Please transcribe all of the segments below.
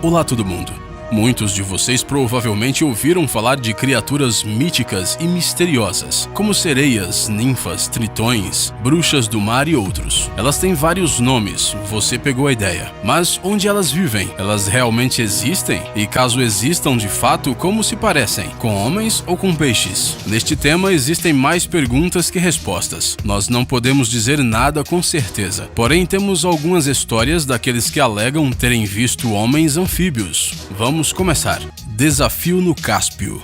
Olá todo mundo! Muitos de vocês provavelmente ouviram falar de criaturas míticas e misteriosas, como sereias, ninfas, tritões, bruxas do mar e outros. Elas têm vários nomes, você pegou a ideia. Mas onde elas vivem? Elas realmente existem? E caso existam de fato, como se parecem? Com homens ou com peixes? Neste tema existem mais perguntas que respostas. Nós não podemos dizer nada com certeza. Porém, temos algumas histórias daqueles que alegam terem visto homens anfíbios. Vamos começar. Desafio no Cáspio.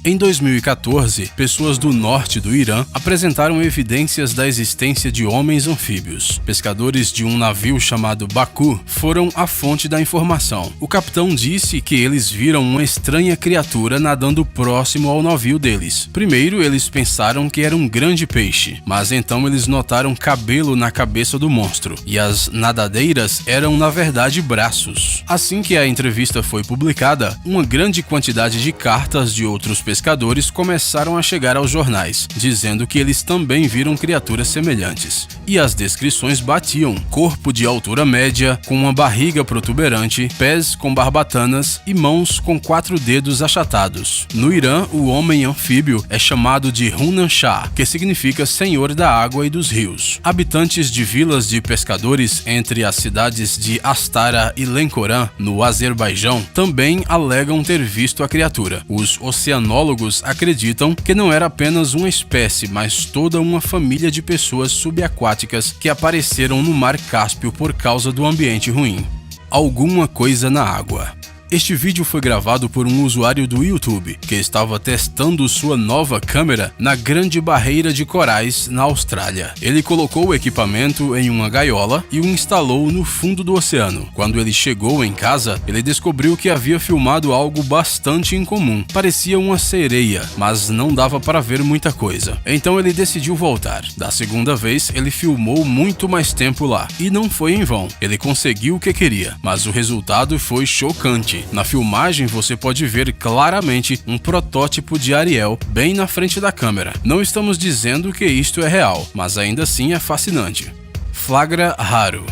Em 2014, pessoas do norte do Irã apresentaram evidências da existência de homens anfíbios. Pescadores de um navio chamado Baku foram a fonte da informação. O capitão disse que eles viram uma estranha criatura nadando próximo ao navio deles. Primeiro, eles pensaram que era um grande peixe, mas então eles notaram cabelo na cabeça do monstro, e as nadadeiras eram na verdade braços. Assim que a entrevista foi publicada, uma grande quantidade de cartas de outros pescadores começaram a chegar aos jornais, dizendo que eles também viram criaturas semelhantes. E as descrições batiam: corpo de altura média, com uma barriga protuberante, pés com barbatanas e mãos com 4 dedos achatados. No Irã, o homem anfíbio é chamado de Hunan Shah, que significa senhor da água e dos rios. Habitantes de vilas de pescadores entre as cidades de Astara e Lencoran, no Azerbaijão, também alegam ter visto a criatura. Os oceanólogos acreditam que não era apenas uma espécie, mas toda uma família de pessoas subaquáticas que apareceram no Mar Cáspio por causa do ambiente ruim. Alguma coisa na água. Este vídeo foi gravado por um usuário do YouTube que estava testando sua nova câmera na Grande Barreira de Corais, na Austrália. Ele colocou o equipamento em uma gaiola e o instalou no fundo do oceano. Quando ele chegou em casa, ele descobriu que havia filmado algo bastante incomum. Parecia uma sereia, mas não dava para ver muita coisa. Então ele decidiu voltar. Da segunda vez, ele filmou muito mais tempo lá. E não foi em vão. Ele conseguiu o que queria, mas o resultado foi chocante. Na filmagem você pode ver claramente um protótipo de Ariel bem na frente da câmera. Não estamos dizendo que isto é real, mas ainda assim é fascinante. Flagra raro.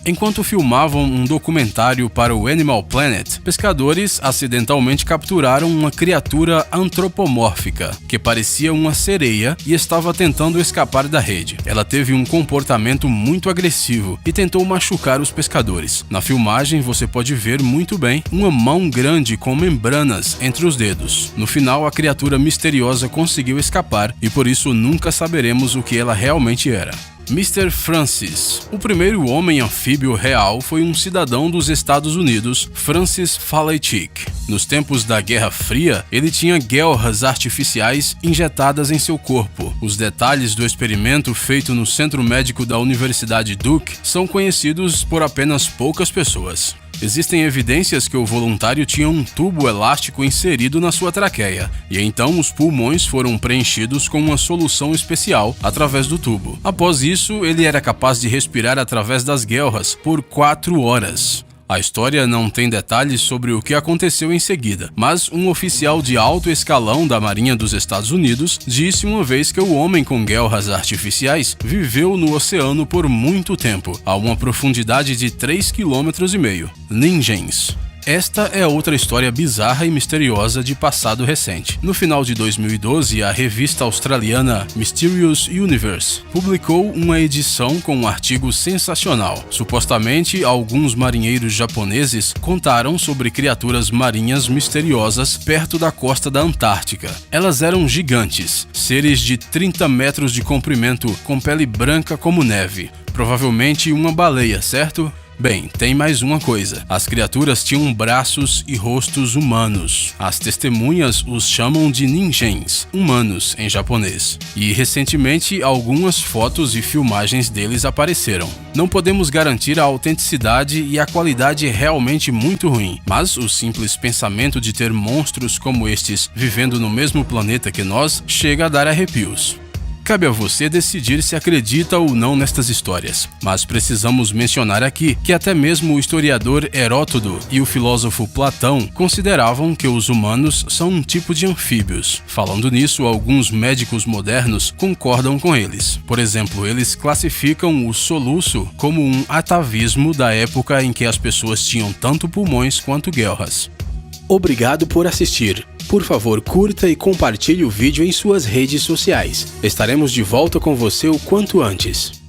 Enquanto filmavam um documentário para o Animal Planet, pescadores acidentalmente capturaram uma criatura antropomórfica que parecia uma sereia e estava tentando escapar da rede. Ela teve um comportamento muito agressivo e tentou machucar os pescadores. Na filmagem você pode ver muito bem uma mão grande com membranas entre os dedos. No final, a criatura misteriosa conseguiu escapar e por isso nunca saberemos o que ela realmente era. Mr. Francis. O primeiro homem anfíbio real foi um cidadão dos Estados Unidos, Francis Faletick. Nos tempos da Guerra Fria, ele tinha guelras artificiais injetadas em seu corpo. Os detalhes do experimento feito no Centro Médico da Universidade Duke são conhecidos por apenas poucas pessoas. Existem evidências que o voluntário tinha um tubo elástico inserido na sua traqueia, e então os pulmões foram preenchidos com uma solução especial através do tubo. Após isso, ele era capaz de respirar através das guelras por 4 horas. A história não tem detalhes sobre o que aconteceu em seguida, mas um oficial de alto escalão da Marinha dos Estados Unidos disse uma vez que o homem com guelras artificiais viveu no oceano por muito tempo, a uma profundidade de 3,5 km. Ningens. Esta é outra história bizarra e misteriosa de passado recente. No final de 2012, a revista australiana Mysterious Universe publicou uma edição com um artigo sensacional. Supostamente, alguns marinheiros japoneses contaram sobre criaturas marinhas misteriosas perto da costa da Antártica. Elas eram gigantes, seres de 30 metros de comprimento, com pele branca como neve. Provavelmente uma baleia, certo? Bem, tem mais uma coisa. As criaturas tinham braços e rostos humanos. As testemunhas os chamam de ningens, humanos em japonês. E recentemente algumas fotos e filmagens deles apareceram. Não podemos garantir a autenticidade e a qualidade é realmente muito ruim, mas o simples pensamento de ter monstros como estes vivendo no mesmo planeta que nós chega a dar arrepios. cabe a você decidir se acredita ou não nestas histórias. Mas precisamos mencionar aqui que até mesmo o historiador Heródoto e o filósofo Platão consideravam que os humanos são um tipo de anfíbios. Falando nisso, alguns médicos modernos concordam com eles. Por exemplo, eles classificam o soluço como um atavismo da época em que as pessoas tinham tanto pulmões quanto guelras. Obrigado por assistir. Por favor, curta e compartilhe o vídeo em suas redes sociais. Estaremos de volta com você o quanto antes.